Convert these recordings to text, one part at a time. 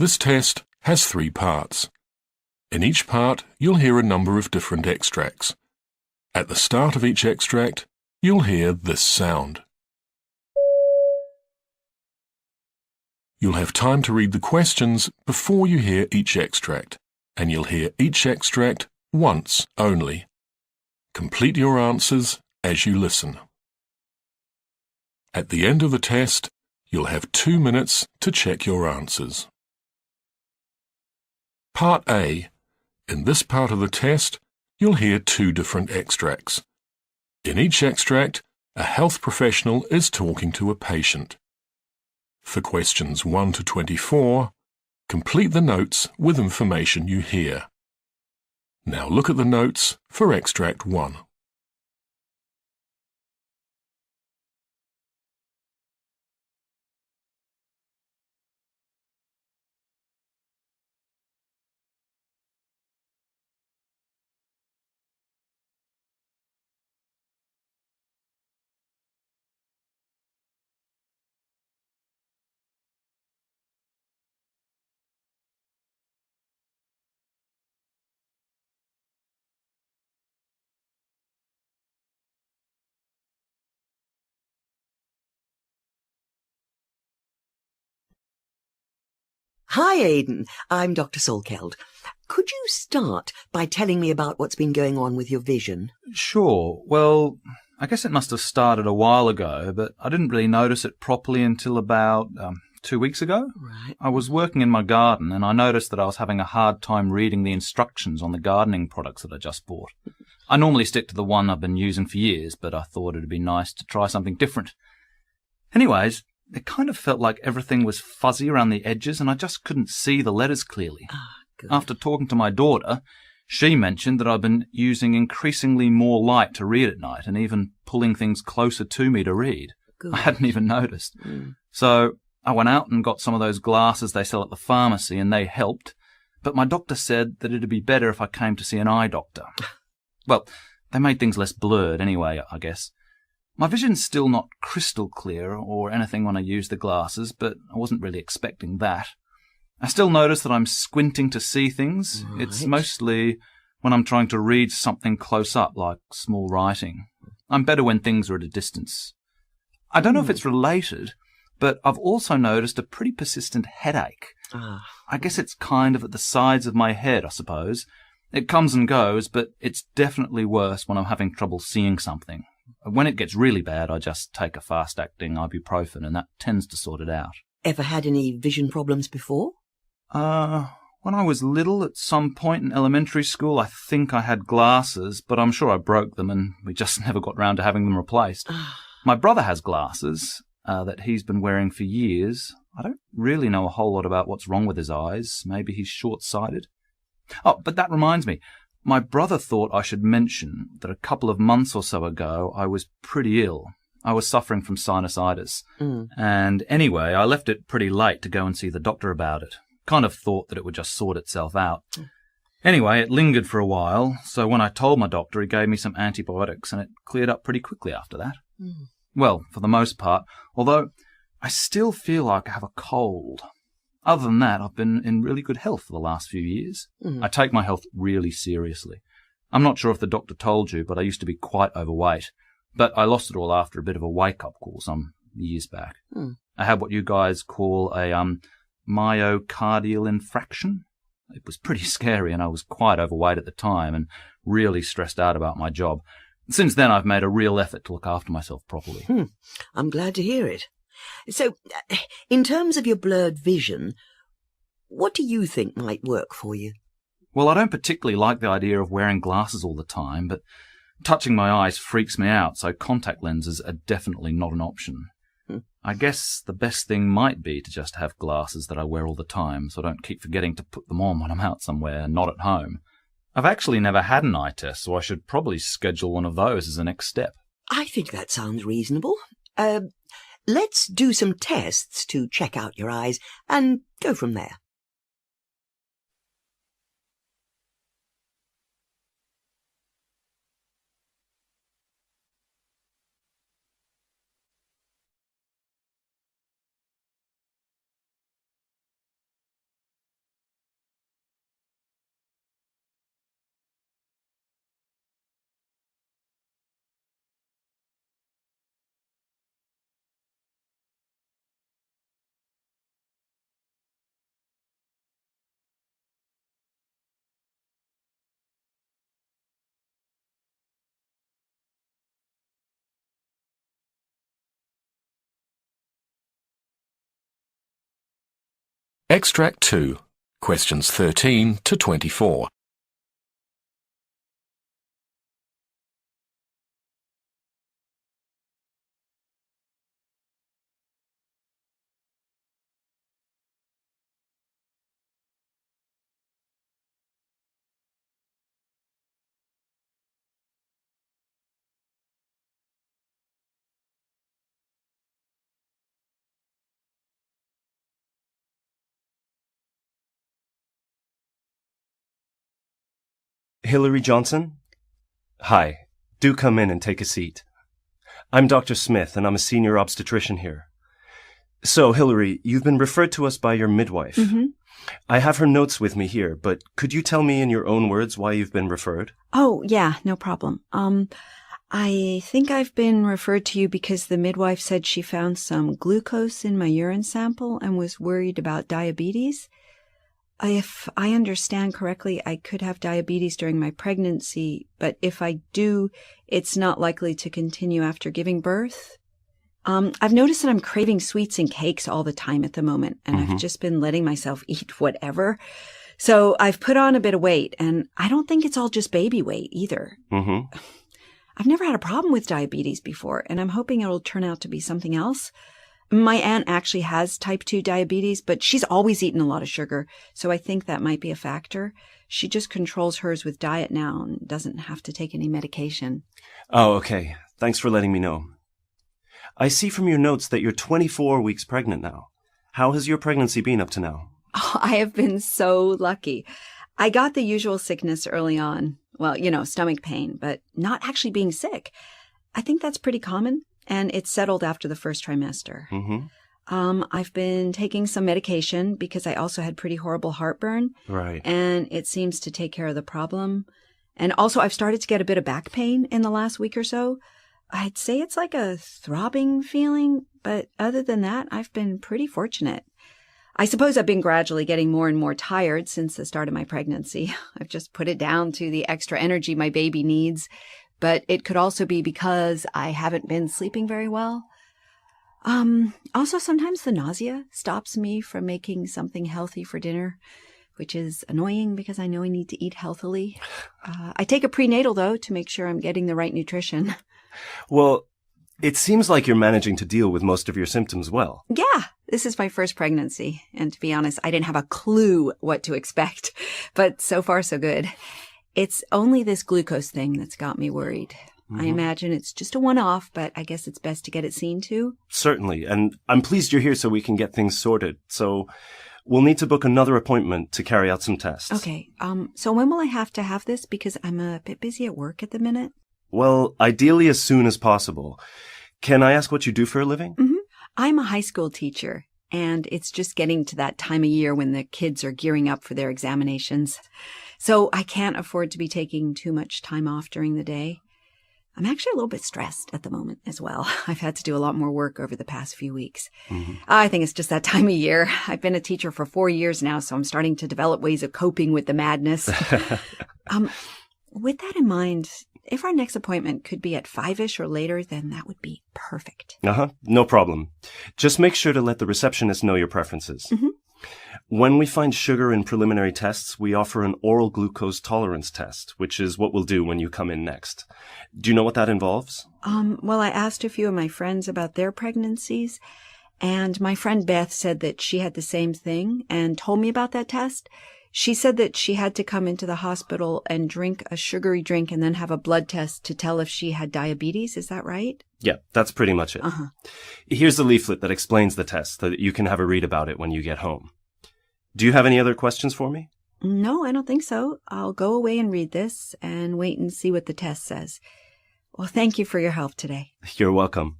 This test has 3 parts. In each part, you'll hear a number of different extracts. At the start of each extract, you'll hear this sound. You'll have time to read the questions before you hear each extract, and you'll hear each extract once only. Complete your answers as you listen. At the end of the test, you'll have 2 minutes to check your answers. Part A. In this part of the test, you'll hear 2 different extracts. In each extract, a health professional is talking to a patient. For questions 1 to 24, complete the notes with information you hear. Now look at the notes for extract 1. Hi, Aidan. I'm Dr. Solkeld. Could you start by telling me about what's been going on with your vision? Sure. Well, I guess it must have started a while ago, but I didn't really notice it properly until about 2 weeks ago. Right. I was working in my garden and I noticed that I was having a hard time reading the instructions on the gardening products that I just bought. I normally stick to the one I've been using for years, but I thought it'd be nice to try something different. Anyways, it kind of felt like everything was fuzzy around the edges and I just couldn't see the letters clearly. Good. After talking to my daughter, she mentioned that I've been using increasingly more light to read at night and even pulling things closer to me to read. Good. I hadn't even noticed. So I went out and got some of those glasses they sell at the pharmacy and they helped, but my doctor said that it'd be better if I came to see an eye doctor. Well, they made things less blurred anyway, I guess. My vision's still not crystal clear or anything when I use the glasses, but I wasn't really expecting that. I still notice that I'm squinting to see things. Right. It's mostly when I'm trying to read something close up, like small writing. I'm better when things are at a distance. I don't know if it's related, but I've also noticed a pretty persistent headache. I guess it's kind of at the sides of my head, I suppose. It comes and goes, but it's definitely worse when I'm having trouble seeing something. When it gets really bad, I just take a fast-acting ibuprofen, and that tends to sort it out. Ever had any vision problems before? When I was little, at some point in elementary school, I think I had glasses, but I'm sure I broke them, and we just never got round to having them replaced. My brother has glasses that he's been wearing for years. I don't really know a whole lot about what's wrong with his eyes. Maybe he's short-sighted. Oh, but that reminds me. My brother thought I should mention that a couple of months or so ago I was pretty ill. I was suffering from sinusitis. And anyway, I left it pretty late to go and see the doctor about it. Kind of thought that it would just sort itself out. Anyway, it lingered for a while, so when I told my doctor, he gave me some antibiotics and it cleared up pretty quickly after that. Well, for the most part, although I still feel like I have a cold. Other than that, I've been in really good health for the last few years. I take my health really seriously. I'm not sure if the doctor told you, but I used to be quite overweight. But I lost it all after a bit of a wake-up call some years back. I had what you guys call a myocardial infraction. It was pretty scary, and I was quite overweight at the time and really stressed out about my job. Since then, I've made a real effort to look after myself properly. I'm glad to hear it. So, in terms of your blurred vision, what do you think might work for you? Well, I don't particularly like the idea of wearing glasses all the time, but touching my eyes freaks me out, so contact lenses are definitely not an option. I guess the best thing might be to just have glasses that I wear all the time, so I don't keep forgetting to put them on when I'm out somewhere and not at home. I've actually never had an eye test, so I should probably schedule one of those as the next step. I think that sounds reasonable. Let's do some tests to check out your eyes and go from there. Extract 2, questions 13 to 24. Hillary Johnson? Hi. Do come in and take a seat. I'm Dr. Smith, and I'm a senior obstetrician here. So, Hillary, you've been referred to us by your midwife. Mm-hmm. I have her notes with me here, but could you tell me in your own words why you've been referred? Oh, yeah, no problem. I think I've been referred to you because the midwife said she found some glucose in my urine sample and was worried about diabetes. If I understand correctly, I could have diabetes during my pregnancy, but if I do, it's not likely to continue after giving birth. I've noticed that I'm craving sweets and cakes all the time at the moment, and I've just been letting myself eat whatever. So I've put on a bit of weight, and I don't think it's all just baby weight either. Mm-hmm. I've never had a problem with diabetes before, and I'm hoping it'll turn out to be something else. My aunt actually has type 2 diabetes, but she's always eaten a lot of sugar, so I think that might be a factor. She just controls hers with diet now and doesn't have to take any medication. Oh, okay. Thanks for letting me know. I see from your notes that you're 24 weeks pregnant now. How has your pregnancy been up to now? Oh, I have been so lucky. I got the usual sickness early on. Well, stomach pain, but not actually being sick. I think that's pretty common, and it's settled after the first trimester. Mm-hmm. I've been taking some medication because I also had pretty horrible heartburn. Right. And it seems to take care of the problem. And also I've started to get a bit of back pain in the last week or so. I'd say it's like a throbbing feeling, but other than that, I've been pretty fortunate. I suppose I've been gradually getting more and more tired since the start of my pregnancy. I've just put it down to the extra energy my baby needs, but it could also be because I haven't been sleeping very well. Also, sometimes the nausea stops me from making something healthy for dinner, which is annoying because I know I need to eat healthily. I take a prenatal, though, to make sure I'm getting the right nutrition. Well, it seems like you're managing to deal with most of your symptoms well. Yeah, this is my first pregnancy, and to be honest, I didn't have a clue what to expect, but so far so good. It's only this glucose thing that's got me worried. I imagine it's just a one-off, but I guess it's best to get it seen to. Certainly, and I'm pleased you're here so we can get things sorted. So we'll need to book another appointment to carry out some tests. Okay, so when will I have to have this? Because I'm a bit busy at work at the minute. Well, ideally as soon as possible. Can I ask what you do for a living? Mm-hmm. I'm a high school teacher, and it's just getting to that time of year when the kids are gearing up for their examinations. So I can't afford to be taking too much time off during the day. I'm actually a little bit stressed at the moment as well. I've had to do a lot more work over the past few weeks. I think it's just that time of year. I've been a teacher for 4 years now, so I'm starting to develop ways of coping with the madness. With that in mind, if our next appointment could be at 5-ish or later, then that would be perfect. No problem. Just make sure to let the receptionist know your preferences. When we find sugar in preliminary tests, we offer an oral glucose tolerance test, which is what we'll do when you come in next. Do you know what that involves? Well, I asked a few of my friends about their pregnancies, and my friend Beth said that she had the same thing and told me about that test. She said that she had to come into the hospital and drink a sugary drink and then have a blood test to tell if she had diabetes. Is that right? Yeah, that's pretty much it. Here's the leaflet that explains the test so that you can have a read about it when you get home. Do you have any other questions for me? No, I don't think so. I'll go away and read this and wait and see what the test says. Well, thank you for your help today. You're welcome.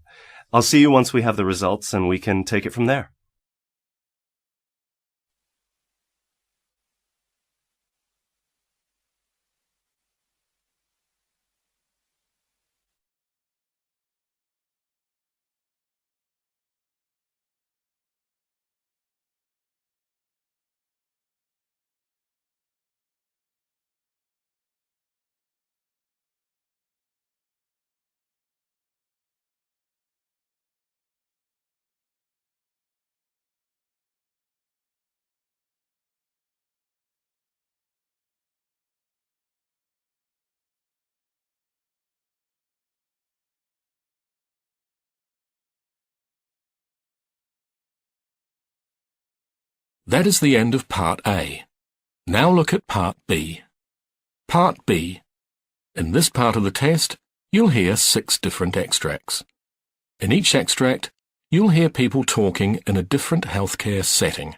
I'll see you once we have the results and we can take it from there. That is the end of Part A. Now look at Part B. Part B. In this part of the test, you'll hear 6 different extracts. In each extract, you'll hear people talking in a different healthcare setting.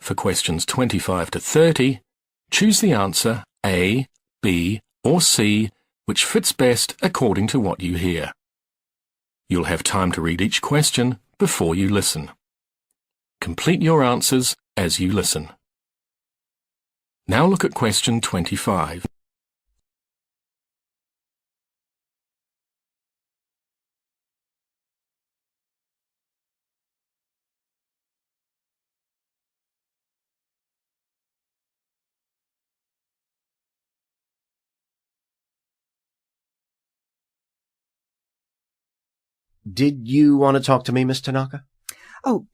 For questions 25 to 30, choose the answer A, B, or C, which fits best according to what you hear. You'll have time to read each question before you listen. Complete your answers as you listen. Now look at question 25. Did you want to talk to me, Miss Tanaka? Oh,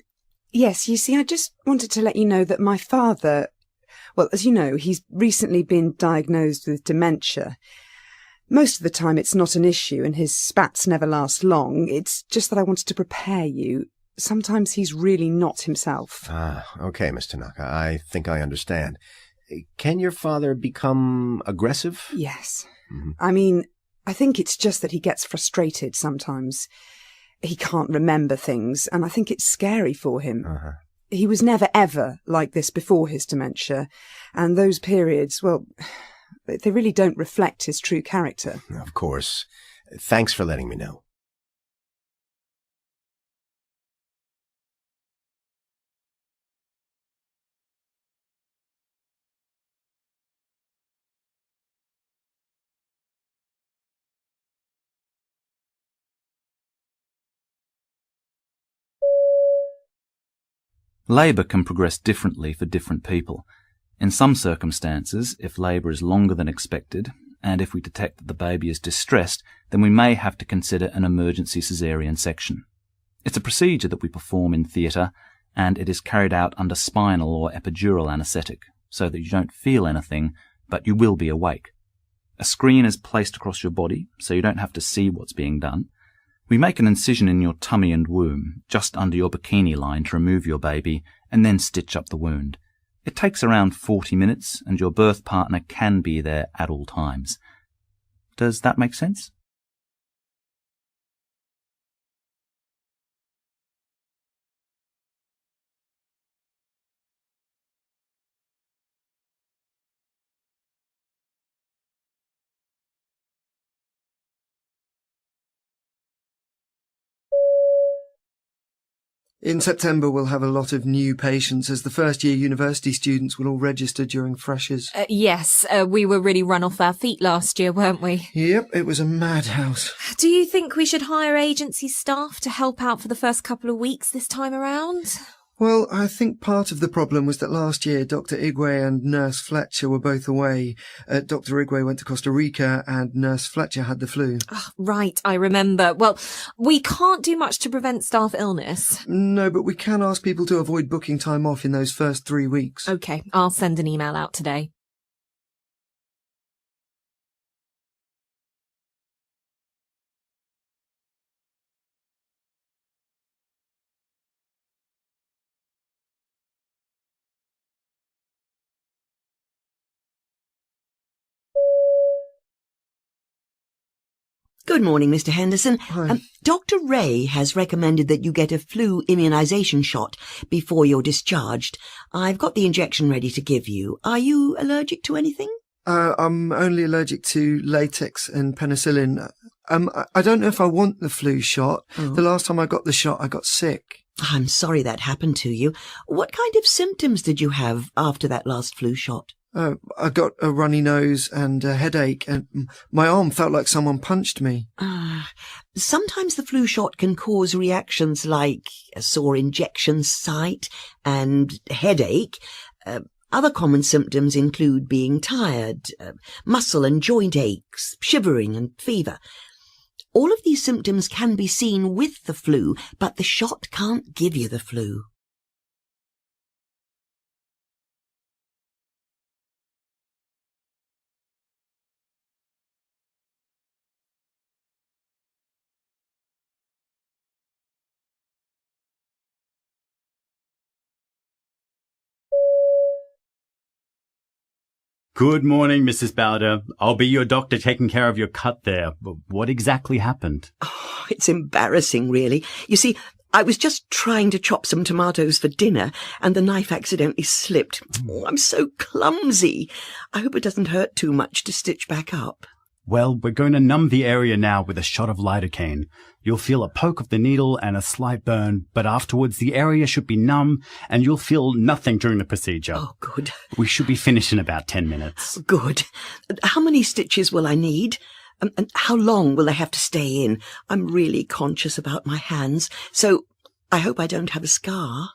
yes, you see, I just wanted to let you know that my father, well, as you know, he's recently been diagnosed with dementia. Most of the time it's not an issue and his spats never last long. It's just that I wanted to prepare you. Sometimes he's really not himself. Ah, okay, Miss Tanaka. I think I understand. Can your father become aggressive? Yes. Mm-hmm. I mean, I think it's just that he gets frustrated sometimes. He can't remember things, and I think it's scary for him. Uh-huh. He was never, ever like this before his dementia, and those periods, well, they really don't reflect his true character. Of course. Thanks for letting me know. Labour can progress differently for different people. In some circumstances, if labour is longer than expected, and if we detect that the baby is distressed, then we may have to consider an emergency caesarean section. It's a procedure that we perform in theatre, and it is carried out under spinal or epidural anaesthetic, so that you don't feel anything, but you will be awake. A screen is placed across your body, so you don't have to see what's being done. We make an incision in your tummy and womb, just under your bikini line to remove your baby, and then stitch up the wound. It takes around 40 minutes, and your birth partner can be there at all times. Does that make sense? In September, we'll have a lot of new patients as the first-year university students will all register during freshers. Yes, we were really run off our feet last year, weren't we? Yep, it was a madhouse. Do you think we should hire agency staff to help out for the first couple of weeks this time around? Well, I think part of the problem was that last year Dr. Igwe and Nurse Fletcher were both away. Dr. Igwe went to Costa Rica and Nurse Fletcher had the flu. Oh, right, I remember. Well, we can't do much to prevent staff illness. No, but we can ask people to avoid booking time off in those first 3 weeks. OK, I'll send an email out today. Good morning, Mr. Henderson. Hi. Dr. Ray has recommended that you get a flu immunisation shot before you're discharged. I've got the injection ready to give you. Are you allergic to anything? I'm only allergic to latex and penicillin. I don't know if I want the flu shot. Oh. The last time I got the shot, I got sick. I'm sorry that happened to you. What kind of symptoms did you have after that last flu shot? I got a runny nose and a headache, and my arm felt like someone punched me. Sometimes the flu shot can cause reactions like a sore injection site and headache. Other common symptoms include being tired, muscle and joint aches, shivering and fever. All of these symptoms can be seen with the flu, but the shot can't give you the flu. Good morning, Mrs. Bowder. I'll be your doctor taking care of your cut there. What exactly happened? Oh, it's embarrassing, really. You see, I was just trying to chop some tomatoes for dinner, and the knife accidentally slipped. Oh, I'm so clumsy. I hope it doesn't hurt too much to stitch back up. Well, we're going to numb the area now with a shot of lidocaine. You'll feel a poke of the needle and a slight burn, but afterwards the area should be numb and you'll feel nothing during the procedure. Oh, good. We should be finished in about 10 minutes. Good. How many stitches will I need? And how long will they have to stay in? I'm really conscious about my hands, so I hope I don't have a scar.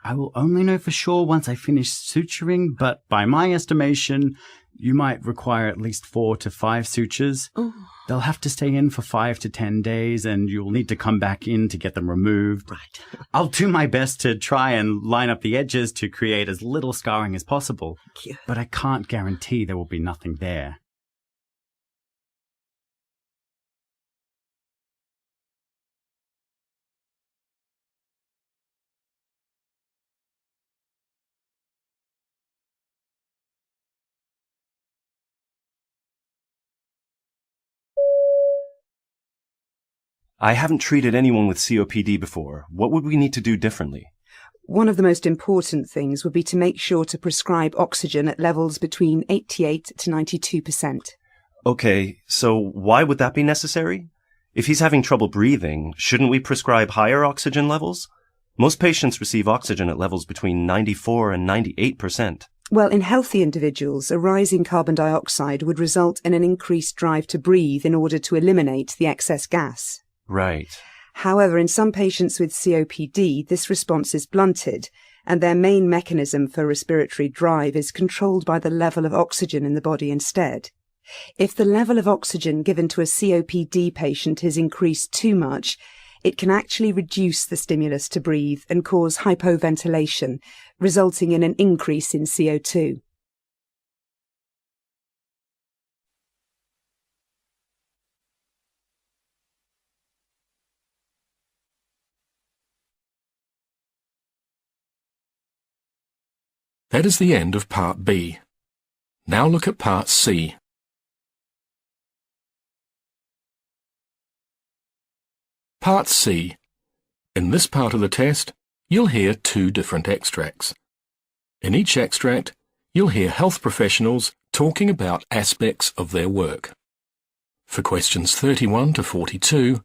I will only know for sure once I finish suturing, but by my estimation, you might require at least 4 to 5 sutures. Oh. They'll have to stay in for 5 to 10 days, and you'll need to come back in to get them removed. Right. I'll do my best to try and line up the edges to create as little scarring as possible. Thank you. But I can't guarantee there will be nothing there. I haven't treated anyone with COPD before. What would we need to do differently? One of the most important things would be to make sure to prescribe oxygen at levels between 88 to 92%. Okay, so why would that be necessary? If he's having trouble breathing, shouldn't we prescribe higher oxygen levels? Most patients receive oxygen at levels between 94 and 98%. Well, in healthy individuals, a rise in carbon dioxide would result in an increased drive to breathe in order to eliminate the excess gas. Right. However, in some patients with COPD, this response is blunted, and their main mechanism for respiratory drive is controlled by the level of oxygen in the body instead. If the level of oxygen given to a COPD patient is increased too much, it can actually reduce the stimulus to breathe and cause hypoventilation, resulting in an increase in CO2. That is the end of Part B. Now look at Part C. Part C. In this part of the test, you'll hear 2 different extracts. In each extract, you'll hear health professionals talking about aspects of their work. For questions 31 to 42,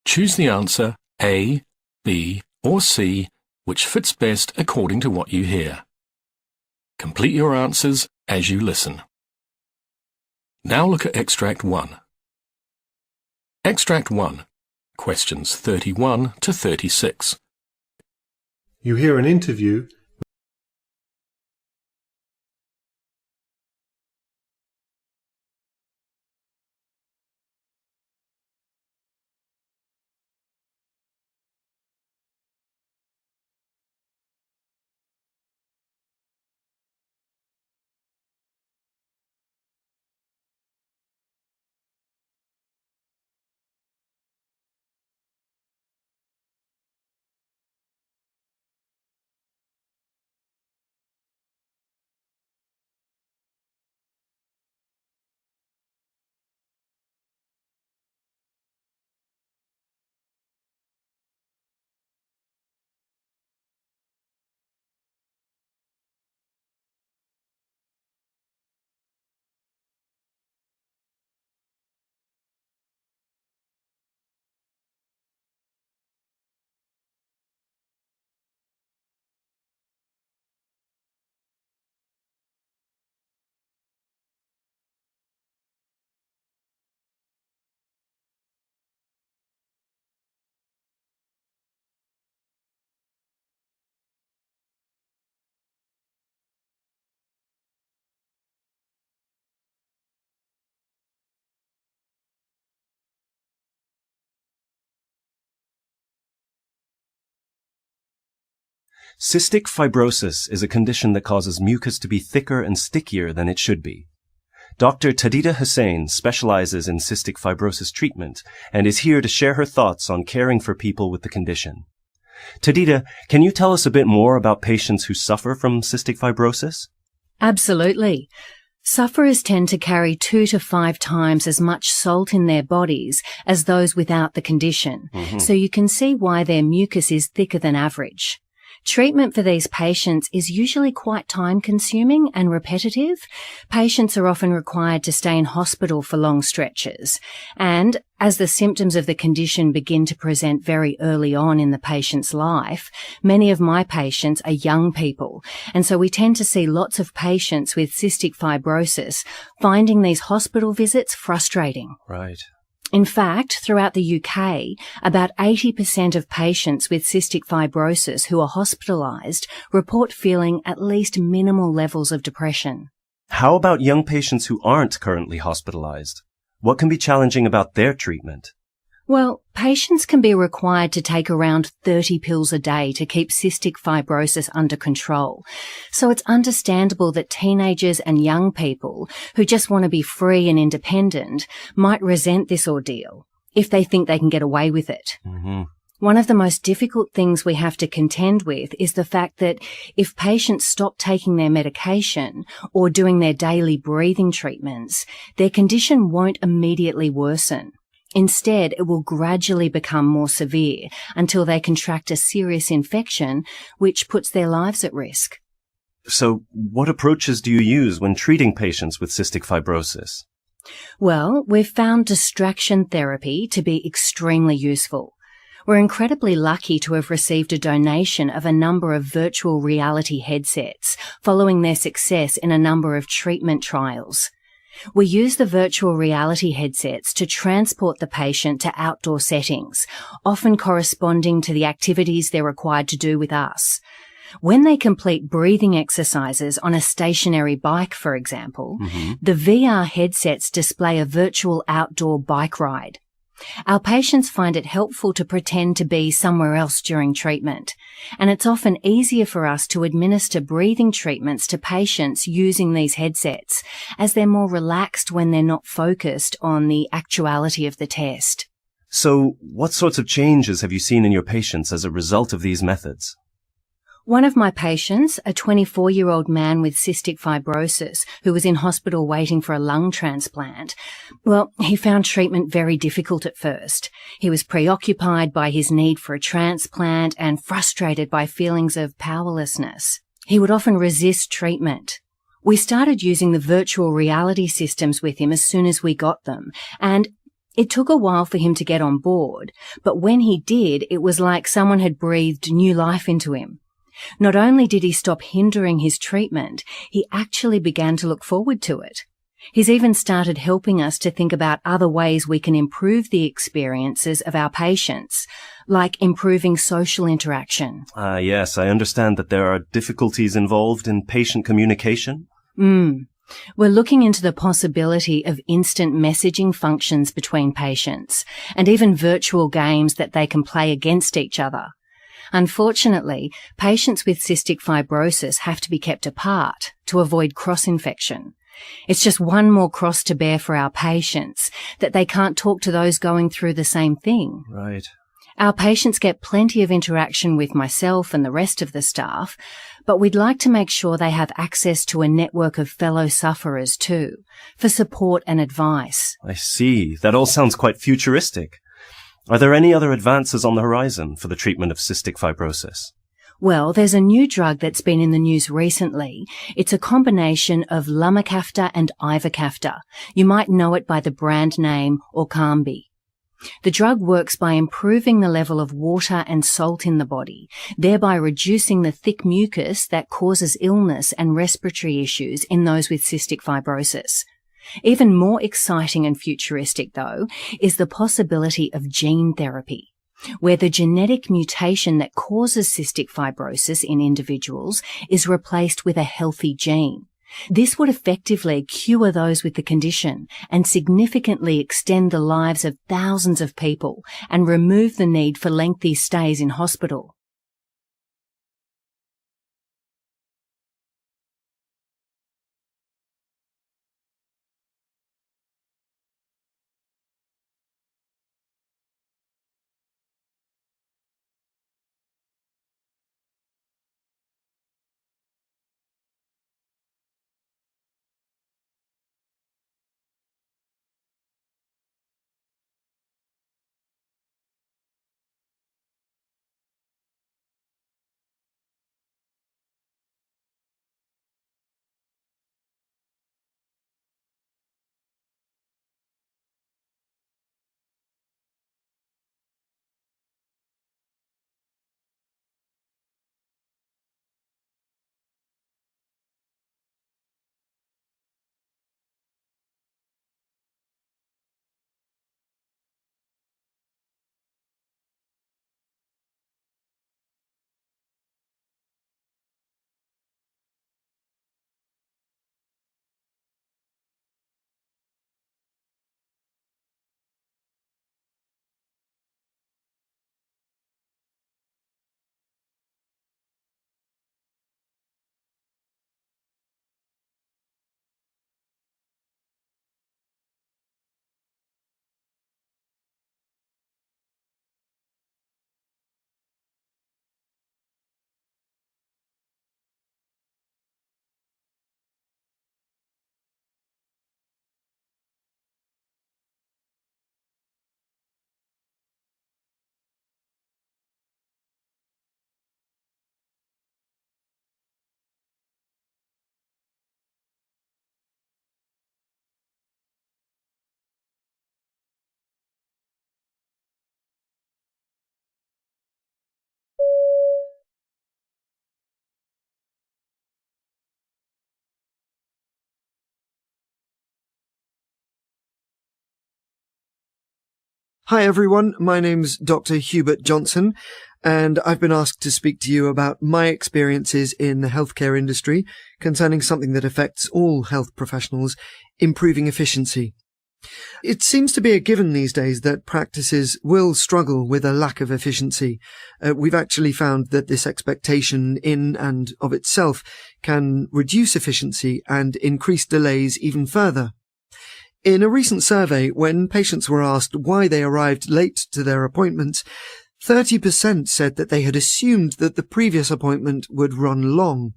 choose the answer A, B, or C, which fits best according to what you hear. Complete your answers as you listen. Now look at Extract 1. Extract 1. Questions 31 to 36. You hear an interview Cystic fibrosis is a condition that causes mucus to be thicker and stickier than it should be. Dr. Tadita Hussain specializes in cystic fibrosis treatment and is here to share her thoughts on caring for people with the condition. Tadita, can you tell us a bit more about patients who suffer from cystic fibrosis? Absolutely. Sufferers tend to carry 2 to 5 times as much salt in their bodies as those without the condition, so you can see why their mucus is thicker than average. Treatment for these patients is usually quite time-consuming and repetitive. Patients are often required to stay in hospital for long stretches. And as the symptoms of the condition begin to present very early on in the patient's life, many of my patients are young people. And so we tend to see lots of patients with cystic fibrosis finding these hospital visits frustrating. Right. In fact, throughout the UK, about 80% of patients with cystic fibrosis who are hospitalised report feeling at least minimal levels of depression. How about young patients who aren't currently hospitalized? What can be challenging about their treatment? Well, patients can be required to take around 30 pills a day to keep cystic fibrosis under control. So it's understandable that teenagers and young people who just want to be free and independent might resent this ordeal if they think they can get away with it. One of the most difficult things we have to contend with is the fact that if patients stop taking their medication or doing their daily breathing treatments, their condition won't immediately worsen. Instead, it will gradually become more severe until they contract a serious infection, which puts their lives at risk. So, what approaches do you use when treating patients with cystic fibrosis? Well, we've found distraction therapy to be extremely useful. We're incredibly lucky to have received a donation of a number of virtual reality headsets following their success in a number of treatment trials. We use the virtual reality headsets to transport the patient to outdoor settings, often corresponding to the activities they're required to do with us. When they complete breathing exercises on a stationary bike, for example, the VR headsets display a virtual outdoor bike ride. Our patients find it helpful to pretend to be somewhere else during treatment, and it's often easier for us to administer breathing treatments to patients using these headsets, as they're more relaxed when they're not focused on the actuality of the test. So, what sorts of changes have you seen in your patients as a result of these methods? One of my patients, a 24-year-old man with cystic fibrosis who was in hospital waiting for a lung transplant, well, he found treatment very difficult at first. He was preoccupied by his need for a transplant and frustrated by feelings of powerlessness. He would often resist treatment. We started using the virtual reality systems with him as soon as we got them, and it took a while for him to get on board, but when he did, it was like someone had breathed new life into him. Not only did he stop hindering his treatment, he actually began to look forward to it. He's even started helping us to think about other ways we can improve the experiences of our patients, like improving social interaction. Yes, I understand that there are difficulties involved in patient communication. We're looking into the possibility of instant messaging functions between patients, and even virtual games that they can play against each other. Unfortunately, patients with cystic fibrosis have to be kept apart to avoid cross-infection. It's just one more cross to bear for our patients, that they can't talk to those going through the same thing. Right. Our patients get plenty of interaction with myself and the rest of the staff, but we'd like to make sure they have access to a network of fellow sufferers too, for support and advice. I see. That all sounds quite futuristic. Are there any other advances on the horizon for the treatment of cystic fibrosis? Well, there's a new drug that's been in the news recently. It's a combination of lumacaftor and ivacaftor. You might know it by the brand name Orkambi. The drug works by improving the level of water and salt in the body, thereby reducing the thick mucus that causes illness and respiratory issues in those with cystic fibrosis. Even more exciting and futuristic, though, is the possibility of gene therapy, where the genetic mutation that causes cystic fibrosis in individuals is replaced with a healthy gene. This would effectively cure those with the condition and significantly extend the lives of thousands of people and remove the need for lengthy stays in hospital. Hi everyone, my name's Dr. Hubert Johnson, and I've been asked to speak to you about my experiences in the healthcare industry concerning something that affects all health professionals, improving efficiency. It seems to be a given these days that practices will struggle with a lack of efficiency. We've actually found that this expectation in and of itself can reduce efficiency and increase delays even further. In a recent survey, when patients were asked why they arrived late to their appointments, 30% said that they had assumed that the previous appointment would run long.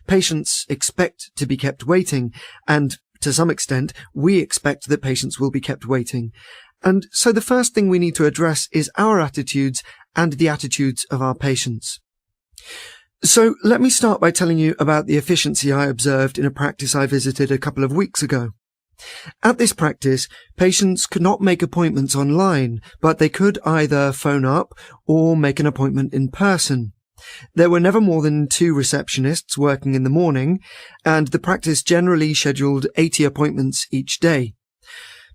Patients expect to be kept waiting, and to some extent, we expect that patients will be kept waiting. And so the first thing we need to address is our attitudes and the attitudes of our patients. So let me start by telling you about the efficiency I observed in a practice I visited a couple of weeks ago. At this practice, patients could not make appointments online, but they could either phone up or make an appointment in person. There were never more than 2 receptionists working in the morning, and the practice generally scheduled 80 appointments each day.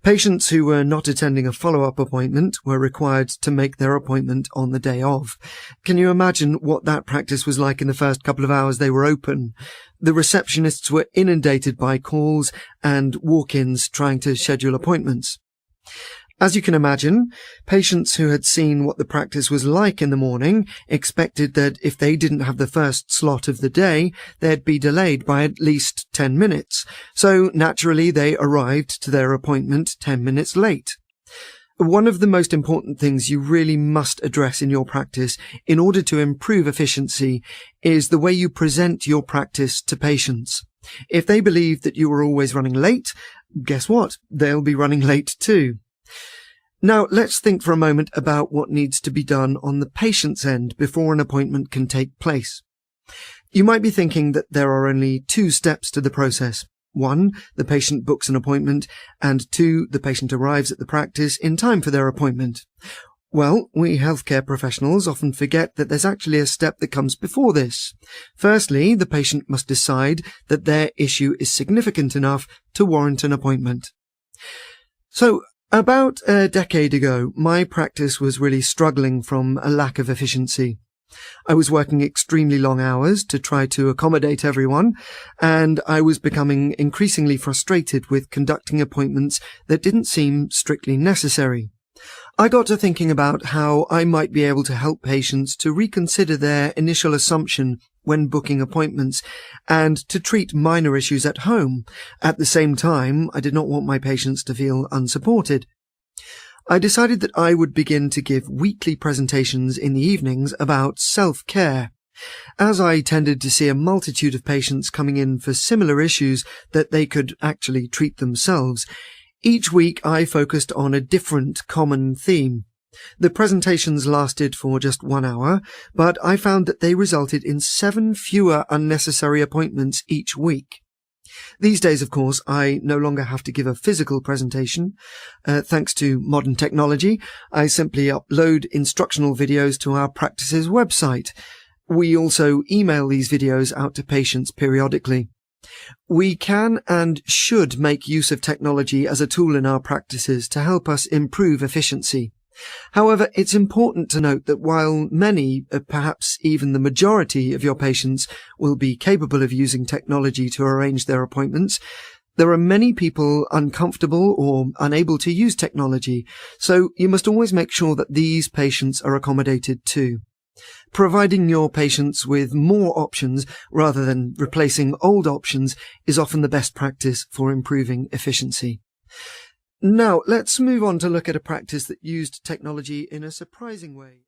Patients who were not attending a follow-up appointment were required to make their appointment on the day of. Can you imagine what that practice was like in the first couple of hours they were open? The receptionists were inundated by calls and walk-ins trying to schedule appointments. As you can imagine, patients who had seen what the practice was like in the morning expected that if they didn't have the first slot of the day, they'd be delayed by at least 10 minutes. So naturally, they arrived to their appointment 10 minutes late. One of the most important things you really must address in your practice in order to improve efficiency is the way you present your practice to patients. If they believe that you are always running late, guess what? They'll be running late too. Now, let's think for a moment about what needs to be done on the patient's end before an appointment can take place. You might be thinking that there are only 2 steps to the process. 1, the patient books an appointment, and 2, the patient arrives at the practice in time for their appointment. Well, we healthcare professionals often forget that there's actually a step that comes before this. Firstly, the patient must decide that their issue is significant enough to warrant an appointment. So, about a decade ago, my practice was really struggling from a lack of efficiency. I was working extremely long hours to try to accommodate everyone, and I was becoming increasingly frustrated with conducting appointments that didn't seem strictly necessary. I got to thinking about how I might be able to help patients to reconsider their initial assumption when booking appointments and to treat minor issues at home. At the same time, I did not want my patients to feel unsupported. I decided that I would begin to give weekly presentations in the evenings about self-care. As I tended to see a multitude of patients coming in for similar issues that they could actually treat themselves, each week I focused on a different common theme. The presentations lasted for just 1 hour, but I found that they resulted in 7 fewer unnecessary appointments each week. These days, of course, I no longer have to give a physical presentation. Thanks to modern technology, I simply upload instructional videos to our practice's website. We also email these videos out to patients periodically. We can and should make use of technology as a tool in our practices to help us improve efficiency. However, it's important to note that while many, perhaps even the majority of your patients will be capable of using technology to arrange their appointments, there are many people uncomfortable or unable to use technology, so you must always make sure that these patients are accommodated too. Providing your patients with more options rather than replacing old options is often the best practice for improving efficiency. Now, let's move on to look at a practice that used technology in a surprising way.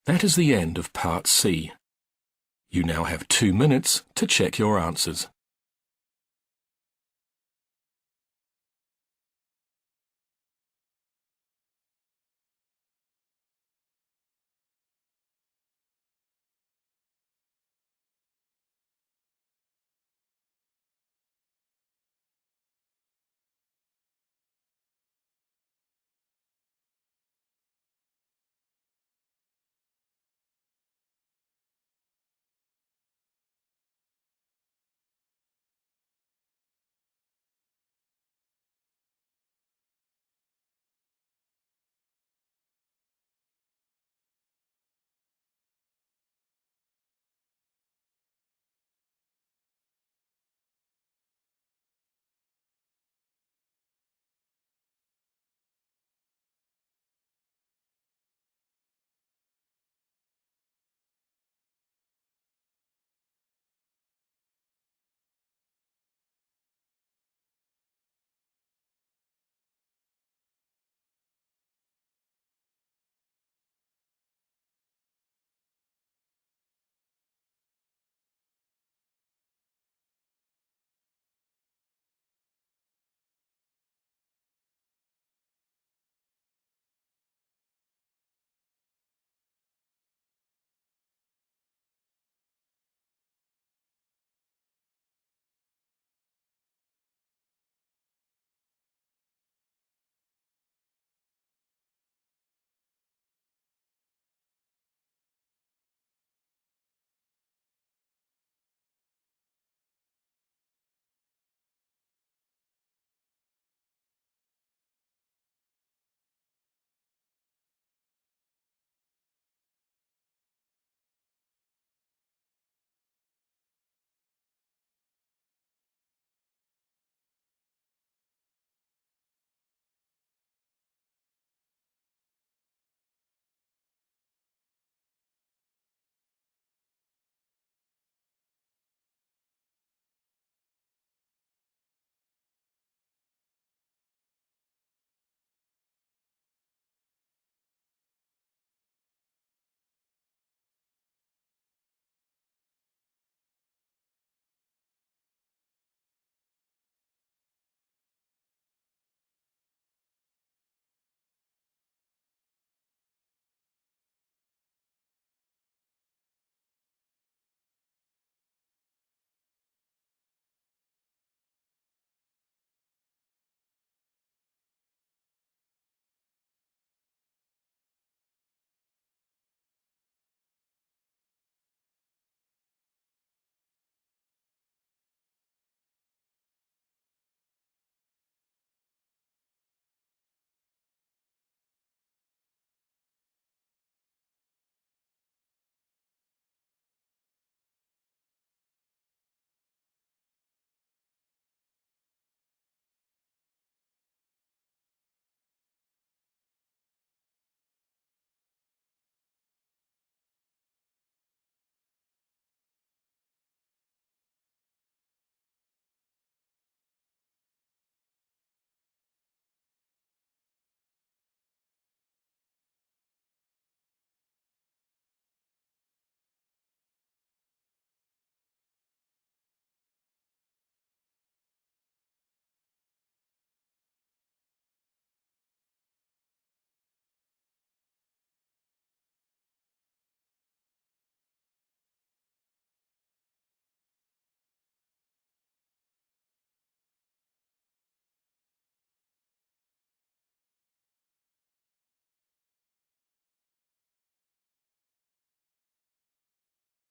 That is the end of Part C. You now have 2 minutes to check your answers.